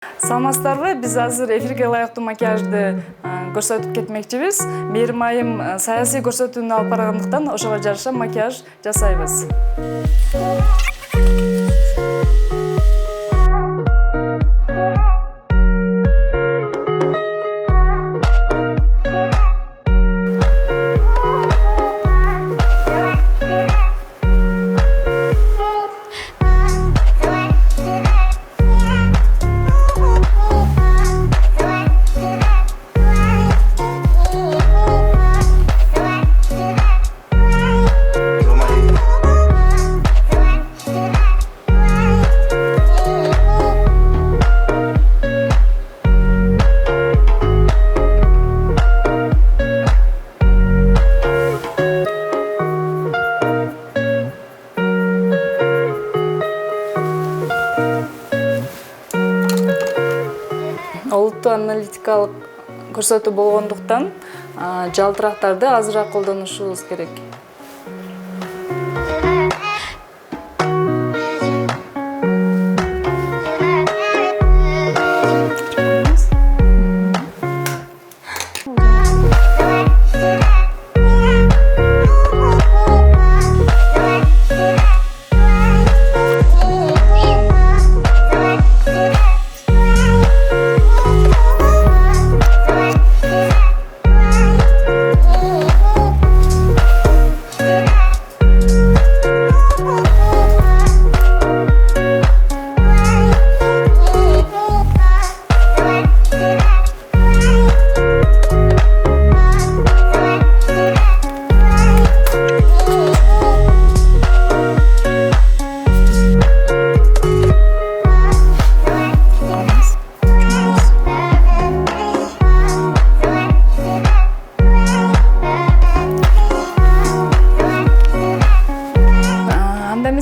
Саламатсыздарбы, биз азыр эфирге ылайыктуу макияжды көрсөтүп кетмекчибиз. Мээрим айым саясий көрсөтүүнү алып баргандыктан ошого жараша макияж жасайбыз. Олуттуу аналитикалык көрсөтүү болгондуктан жалтырактарды азыраак колдонушубуз керек.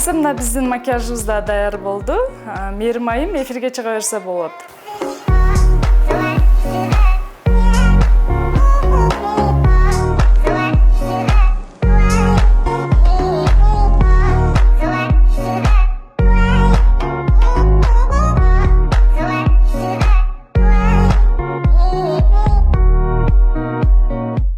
Мына биздин макияжыбыз да даяр болду. Мээрим айым эфирге чыга берсе болот.